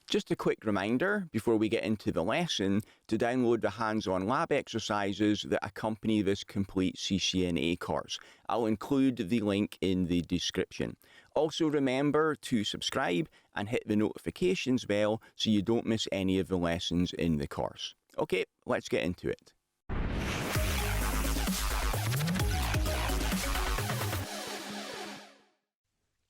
Just a quick reminder before we get into the lesson to download the hands-on lab exercises that accompany this complete CCNA course. I'll include the link in the description. Also remember to subscribe and hit the notifications bell so you don't miss any of the lessons in the course. Okay, let's get into it.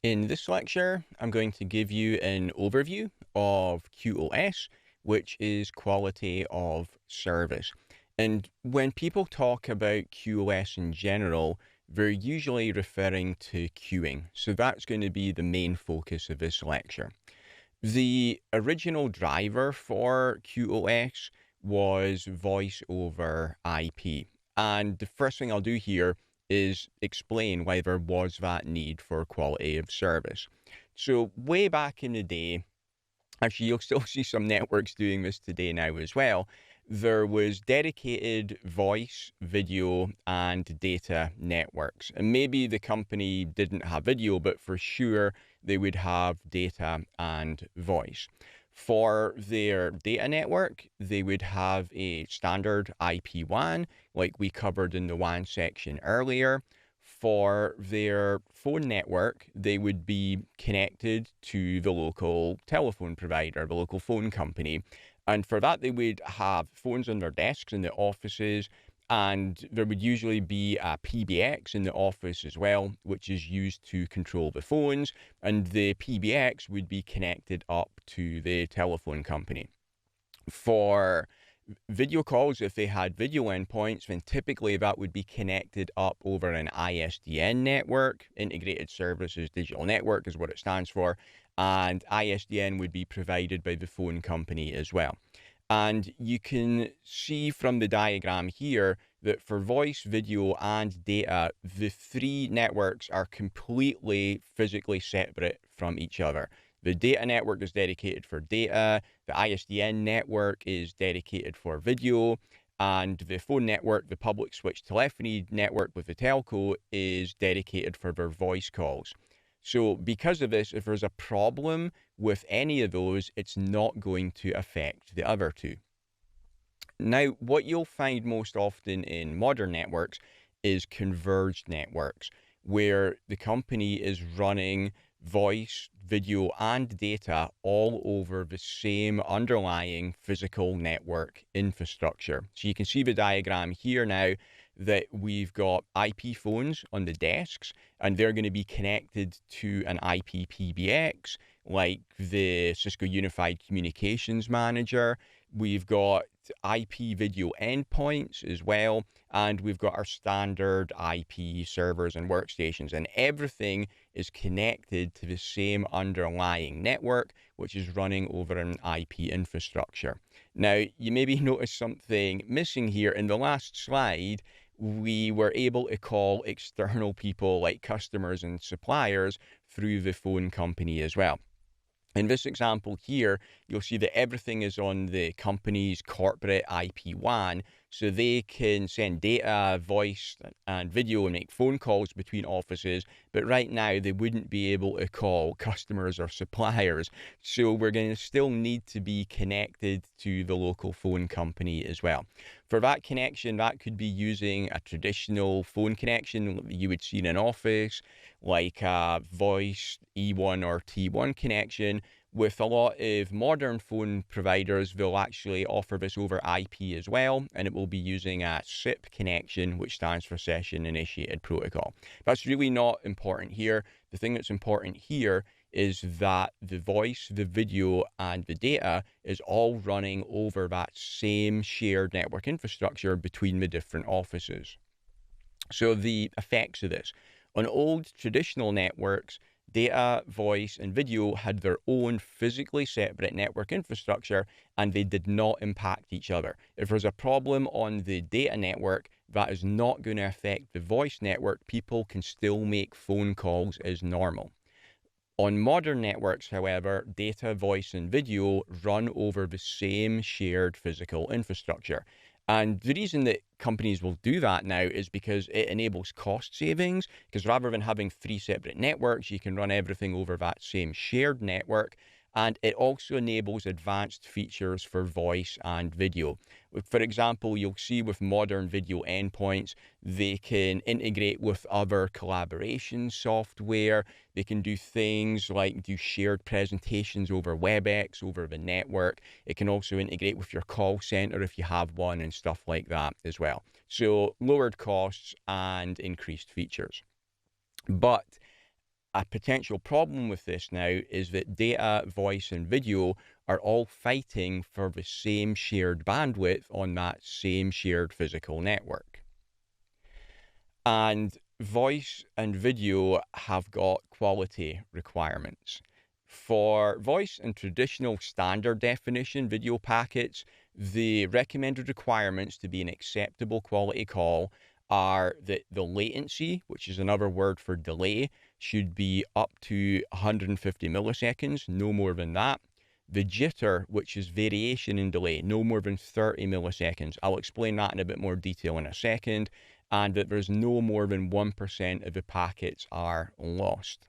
In this lecture, I'm going to give you an overview of QoS, which is quality of service. And when people talk about QoS in general, they're usually referring to queuing. So that's going to be the main focus of this lecture. The original driver for QoS was voice over IP. And the first thing I'll do here is explain why there was that need for quality of service. So way back in the day, actually you'll still see some networks doing this today now as well, there was dedicated voice, video, and data networks. And maybe the company didn't have video, but for sure they would have data and voice. For their data network, they would have a standard IP WAN, like we covered in the WAN section earlier. For their phone network, they would be connected to the local telephone provider, the local phone company. And for that, they would have phones on their desks in the offices, and there would usually be a PBX in the office as well, which is used to control the phones, and the PBX would be connected up to the telephone company. For video calls, if they had video endpoints, then typically that would be connected up over an ISDN network. Integrated Services Digital Network is what it stands for, and ISDN would be provided by the phone company as well. And you can see from the diagram here that for voice, video, and data, the three networks are completely physically separate from each other. The data network is dedicated for data, the ISDN network is dedicated for video, and the phone network, the public switch telephony network with the telco, is dedicated for their voice calls. So because of this, if there's a problem with any of those, it's not going to affect the other two. Now, what you'll find most often in modern networks is converged networks, where the company is running voice, video, and data all over the same underlying physical network infrastructure. So you can see the diagram here now that we've got IP phones on the desks, and they're going to be connected to an IP PBX, like the Cisco Unified Communications Manager. We've got IP video endpoints as well, and we've got our standard IP servers and workstations, and everything is connected to the same underlying network, which is running over an IP infrastructure. Now, you maybe notice something missing here. In the last slide, we were able to call external people like customers and suppliers through the phone company as well. In this example here, you'll see that everything is on the company's corporate IP WAN, so they can send data, voice, and video and make phone calls between offices, but right now they wouldn't be able to call customers or suppliers. So we're going to still need to be connected to the local phone company as well. For that connection, that could be using a traditional phone connection you would see in an office, like a voice E1 or T1 connection. With a lot of modern phone providers, they'll actually offer this over IP as well, and it will be using a SIP connection, which stands for Session Initiated Protocol. That's really not important here. The thing that's important here is that the voice, the video, and the data is all running over that same shared network infrastructure between the different offices. So the effects of this. On old traditional networks, data, voice, and video had their own physically separate network infrastructure, and they did not impact each other. If there's a problem on the data network, that is not going to affect the voice network. People can still make phone calls as normal. On modern networks, however, data, voice, and video run over the same shared physical infrastructure. And the reason that companies will do that now is because it enables cost savings, because rather than having three separate networks, you can run everything over that same shared network. and it also enables advanced features for voice and video. For example, you'll see with modern video endpoints, they can integrate with other collaboration software. They can do things like do shared presentations over WebEx, over the network. It can also integrate with your call center if you have one and stuff like that as well. So lowered costs and increased features. But a potential problem with this now is that data, voice, and video are all fighting for the same shared bandwidth on that same shared physical network. And voice and video have got quality requirements. For voice and traditional standard definition video packets, the recommended requirements to be an acceptable quality call are that the latency, which is another word for delay, should be up to 150 milliseconds, no more than that. The jitter, which is variation in delay, no more than 30 milliseconds. I'll explain that in a bit more detail in a second. And that there's no more than 1% of the packets are lost.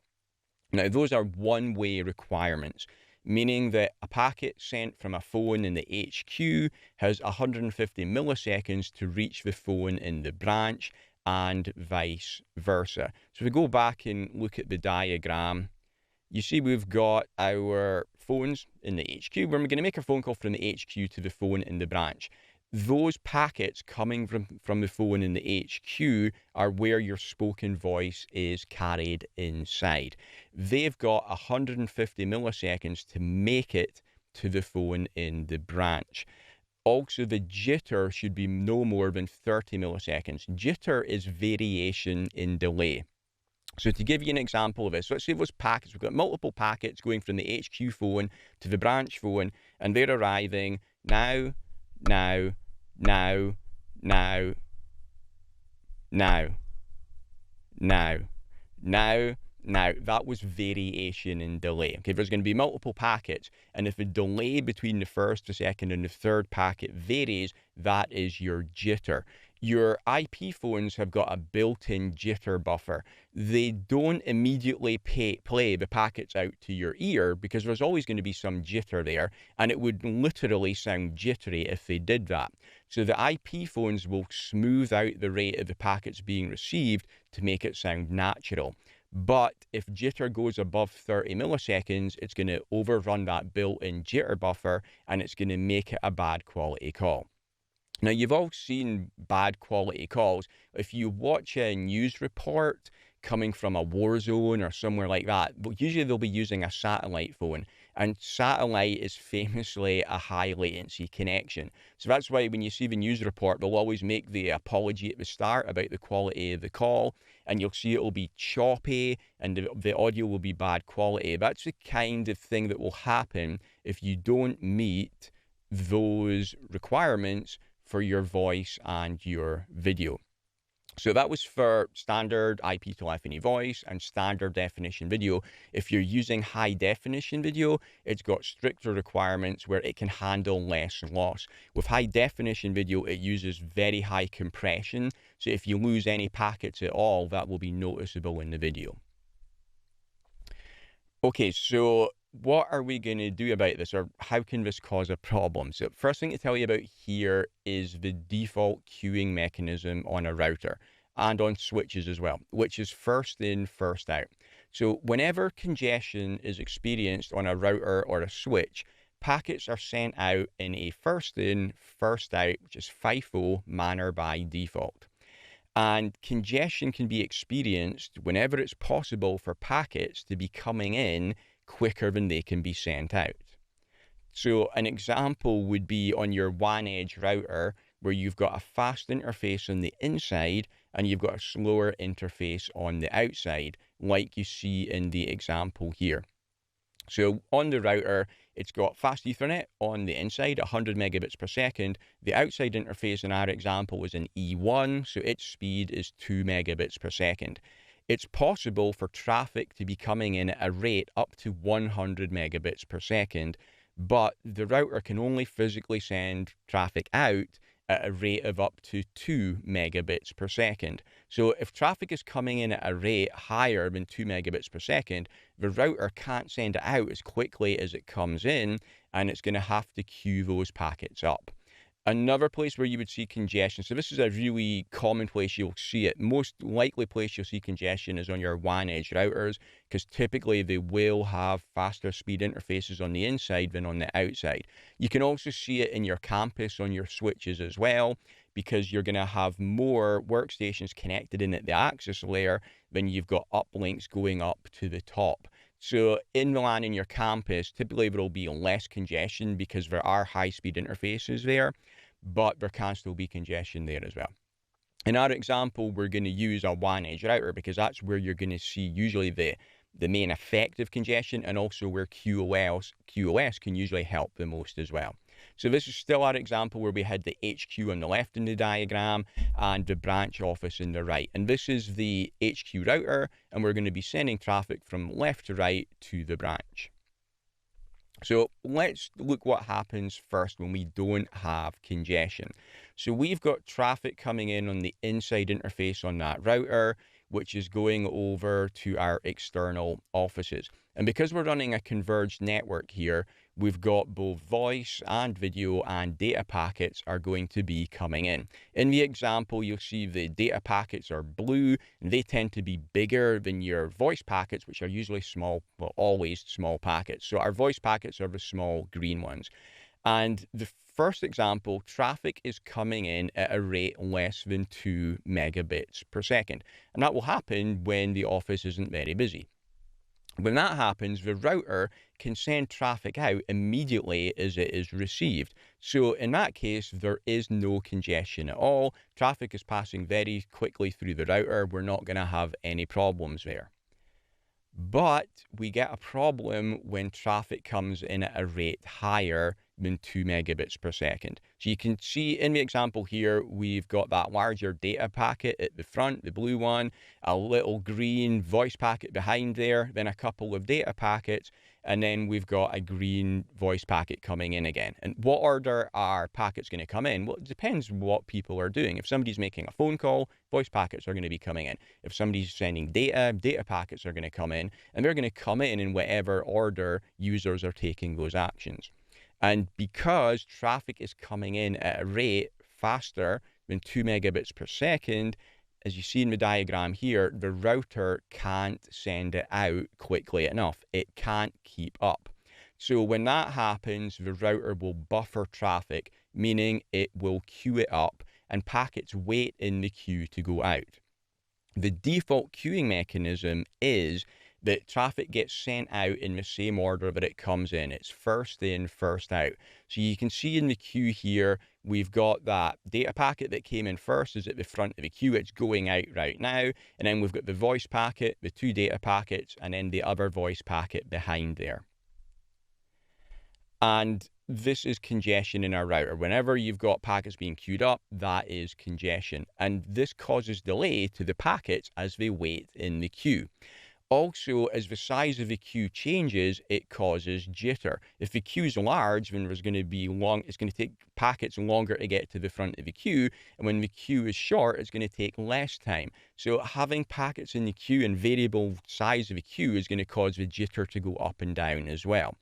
Now, those are one-way requirements, meaning that a packet sent from a phone in the HQ has 150 milliseconds to reach the phone in the branch, and vice versa. So if we go back and look at the diagram, you see we've got our phones in the HQ. When we're going to make a phone call from the HQ to the phone in the branch, those packets coming from the phone in the HQ are where your spoken voice is carried inside. They've got 150 milliseconds to make it to the phone in the branch. Also, the jitter should be no more than 30 milliseconds. Jitter is variation in delay. So to give you an example of this, let's say those packets, we've got multiple packets going from the HQ phone to the branch phone, and they're arriving now. Now, that was variation in delay. Okay, there's going to be multiple packets, and if the delay between the first, the second, and the third packet varies, that is your jitter. Your IP phones have got a built-in jitter buffer. They don't immediately play the packets out to your ear because there's always going to be some jitter there, and it would literally sound jittery if they did that. So the IP phones will smooth out the rate of the packets being received to make it sound natural. But if jitter goes above 30 milliseconds, it's going to overrun that built-in jitter buffer, and it's going to make it a bad quality call. Now, you've all seen bad quality calls. If you watch a news report coming from a war zone or somewhere like that, but usually they'll be using a satellite phone, and satellite is famously a high latency connection. So that's why when you see the news report, they'll always make the apology at the start about the quality of the call, and you'll see it'll be choppy and the audio will be bad quality. That's the kind of thing that will happen if you don't meet those requirements for your voice and your video. So that was for standard IP telephony voice and standard definition video. If you're using high definition video, it's got stricter requirements where it can handle less loss. With high definition video, it uses very high compression. So if you lose any packets at all, that will be noticeable in the video. Okay, so what are we going to do about this, or how can this cause a problem? So first thing to tell you about here is the default queuing mechanism on a router and on switches as well, which is first in, first out. So whenever congestion is experienced on a router or a switch, packets are sent out in a first in, first out, which is FIFO manner by default. And congestion can be experienced whenever it's possible for packets to be coming in quicker than they can be sent out. So an example would be on your WAN edge router where you've got a fast interface on the inside and you've got a slower interface on the outside, like you see in the example here. So on the router, it's got fast Ethernet on the inside, 100 megabits per second. The outside interface in our example is an E1, so its speed is 2 megabits per second. It's possible for traffic to be coming in at a rate up to 100 megabits per second, but the router can only physically send traffic out at a rate of up to 2 megabits per second. So if traffic is coming in at a rate higher than 2 megabits per second, the router can't send it out as quickly as it comes in, and it's going to have to queue those packets up. Another place where you would see congestion, so this is a really common place you'll see it. Most likely place you'll see congestion is on your WAN edge routers, because typically they will have faster speed interfaces on the inside than on the outside. You can also see it in your campus on your switches as well, because you're going to have more workstations connected in at the access layer than you've got uplinks going up to the top. So in the LAN in your campus, typically there will be less congestion because there are high-speed interfaces there, but there can still be congestion there as well. In our example, we're going to use a WAN edge router because that's where you're going to see usually the main effect of congestion, and also where QoS can usually help the most as well. So this is still our example where we had the HQ on the left in the diagram and the branch office in the right. And this is the HQ router, and we're going to be sending traffic from left to right to the branch. So let's look what happens first when we don't have congestion. So we've got traffic coming in on the inside interface on that router, which is going over to our external offices. And because we're running a converged network here, we've got both voice and video and data packets are going to be coming in. In the example, you'll see the data packets are blue, and they tend to be bigger than your voice packets, which are usually small, well, always small packets. So our voice packets are the small green ones. And the first example, traffic is coming in at a rate less than 2 megabits per second. And that will happen when the office isn't very busy. When that happens, the router can send traffic out immediately as it is received. So in that case, there is no congestion at all. Traffic is passing very quickly through the router. We're not going to have any problems there. But we get a problem when traffic comes in at a rate higher than 2 megabits per second. So you can see in the example here, we've got that larger data packet at the front, the blue one, a little green voice packet behind there, then a couple of data packets, and then we've got a green voice packet coming in again. And what order are packets going to come in? Well, it depends what people are doing. If somebody's making a phone call, voice packets are going to be coming in. If somebody's sending data, data packets are going to come in, and they're going to come in whatever order users are taking those actions. And because traffic is coming in at a rate faster than 2 megabits per second, as you see in the diagram here, the router can't send it out quickly enough. It can't keep up. So when that happens, the router will buffer traffic, meaning it will queue it up, and packets wait in the queue to go out. The default queuing mechanism is that traffic gets sent out in the same order that it comes in. It's first in, first out. So you can see in the queue here, we've got that data packet that came in first is at the front of the queue. It's going out right now. And then we've got the voice packet, the two data packets, and then the other voice packet behind there. And this is congestion in our router. Whenever you've got packets being queued up, that is congestion. And this causes delay to the packets as they wait in the queue. Also, as the size of the queue changes, it causes jitter. If the queue is large, then there's going to be it's going to take packets longer to get to the front of the queue. And when the queue is short, it's going to take less time. So having packets in the queue and variable size of the queue is going to cause the jitter to go up and down as well.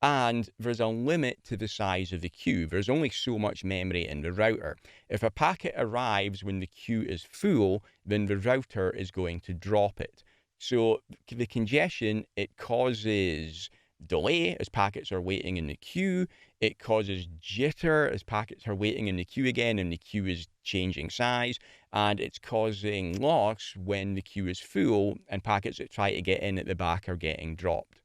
And there's a limit to the size of the queue. There's only so much memory in the router. If a packet arrives when the queue is full, then the router is going to drop it. So the congestion, it causes delay as packets are waiting in the queue. It causes jitter as packets are waiting in the queue again and the queue is changing size. And it's causing loss when the queue is full and packets that try to get in at the back are getting dropped.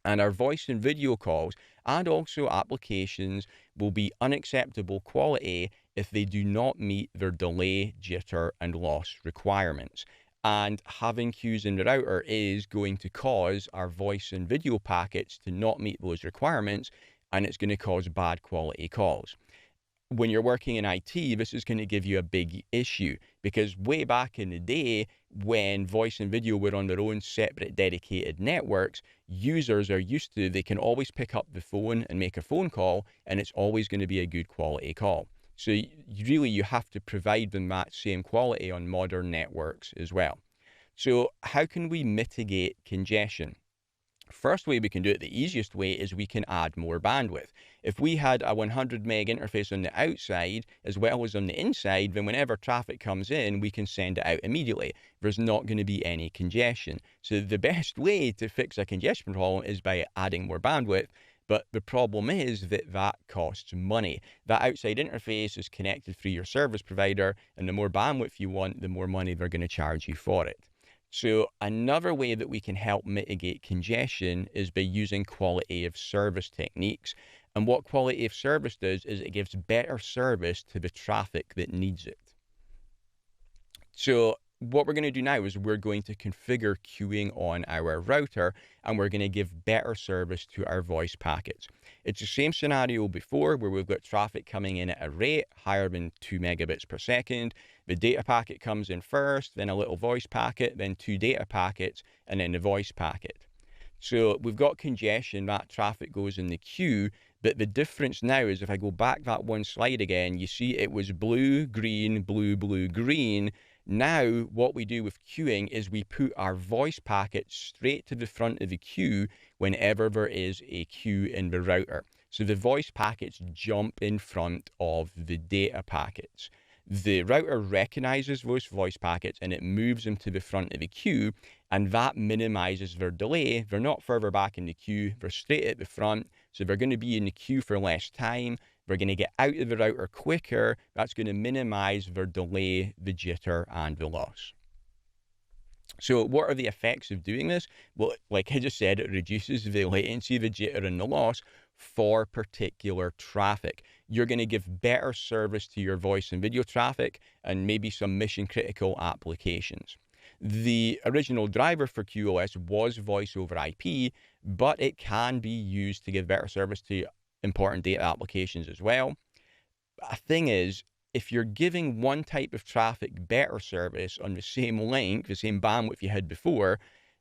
And our voice and video calls and also applications will be unacceptable quality if they do not meet their delay, jitter, and loss requirements. And having queues in the router is going to cause our voice and video packets to not meet those requirements, and it's going to cause bad quality calls. When you're working in IT, this is going to give you a big issue, because way back in the day, when voice and video were on their own separate dedicated networks, users are used to, they can always pick up the phone and make a phone call, and it's always going to be a good quality call. So you have to provide them that same quality on modern networks as well. So how can we mitigate congestion? First way we can do it, the easiest way, is we can add more bandwidth. If we had a 100 meg interface on the outside as well as on the inside, then whenever traffic comes in, we can send it out immediately. There's not going to be any congestion. So the best way to fix a congestion problem is by adding more bandwidth. But the problem is that costs money. That outside interface is connected through your service provider, and the more bandwidth you want, the more money they're going to charge you for it. So another way that we can help mitigate congestion is by using quality of service techniques. And what quality of service does is it gives better service to the traffic that needs it. So what we're going to do now is we're going to configure queuing on our router, and we're going to give better service to our voice packets. It's the same scenario before, where we've got traffic coming in at a rate higher than 2 megabits per second. The data packet comes in first, then a little voice packet, then 2 data packets, and then the voice packet. So we've got congestion, that traffic goes in the queue, but the difference now is if I go back that one slide again, you see it was blue, green, blue, blue, green. Now what we do with queuing is we put our voice packets straight to the front of the queue whenever there is a queue in the router. So the voice packets jump in front of the data packets. The router recognizes those voice packets and it moves them to the front of the queue, and that minimizes their delay. They're not further back in the queue, they're straight at the front, so they're going to be in the queue for less time. They're going to get out of the router quicker. That's going to minimize their delay, the jitter, and the loss. So what are the effects of doing this? Well, like I just said, it reduces the latency, the jitter, and the loss for particular traffic. You're going to give better service to your voice and video traffic and maybe some mission critical applications. The original driver for QoS was voice over IP, but it can be used to give better service to important data applications as well. A thing is, if you're giving one type of traffic better service on the same link, the same bandwidth you had before,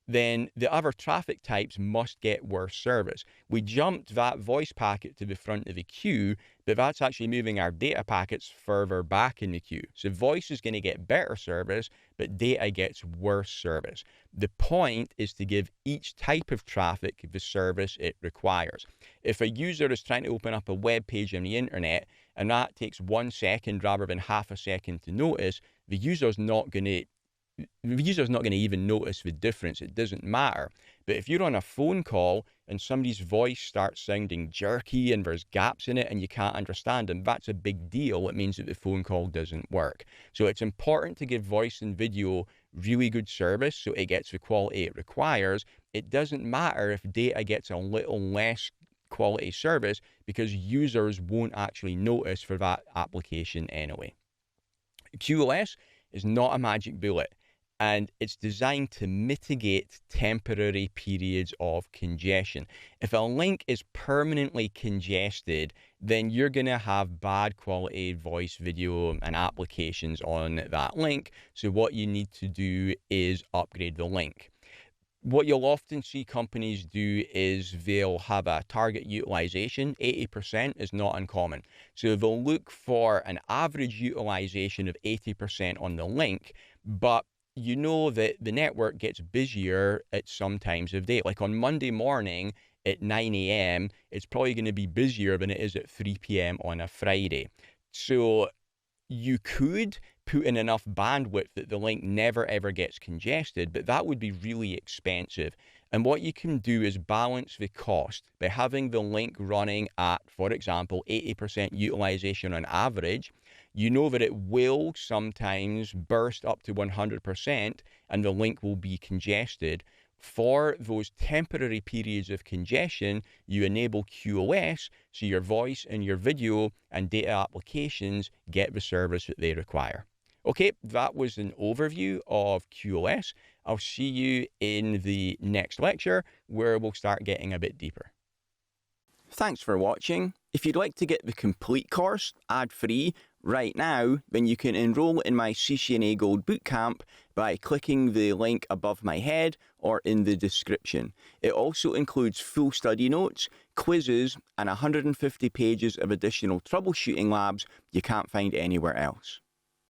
then the other traffic types must get worse service. We jumped that voice packet to the front of the queue, but that's actually moving our data packets further back in the queue. So voice is going to get better service, but data gets worse service. The point is to give each type of traffic the service it requires. If a user is trying to open up a web page on the internet, and that takes 1 second rather than half a second to notice, the user's not going to even notice the difference. It doesn't matter. But if you're on a phone call and somebody's voice starts sounding jerky and there's gaps in it and you can't understand them, that's a big deal. It means that the phone call doesn't work. So it's important to give voice and video really good service so it gets the quality it requires. It doesn't matter if data gets a little less quality service, because users won't actually notice for that application anyway. QoS is not a magic bullet, and it's designed to mitigate temporary periods of congestion. If a link is permanently congested, then you're going to have bad quality voice, video, and applications on that link. So what you need to do is upgrade the link. What you'll often see companies do is they'll have a target utilization. 80% is not uncommon. So they'll look for an average utilization of 80% on the link, but you know that the network gets busier at some times of day. Like on Monday morning at 9 a.m., it's probably going to be busier than it is at 3 p.m. on a Friday. So you could put in enough bandwidth that the link never ever gets congested, but that would be really expensive. And what you can do is balance the cost by having the link running at, for example, 80% utilization on average. You know that it will sometimes burst up to 100% and the link will be congested. For those temporary periods of congestion, you enable QoS so your voice and your video and data applications get the service that they require. Okay, that was an overview of QoS. I'll see you in the next lecture where we'll start getting a bit deeper. Thanks for watching. If you'd like to get the complete course ad-free right now, then you can enroll in my CCNA Gold Bootcamp by clicking the link above my head or in the description. It also includes full study notes, quizzes, and 150 pages of additional troubleshooting labs you can't find anywhere else.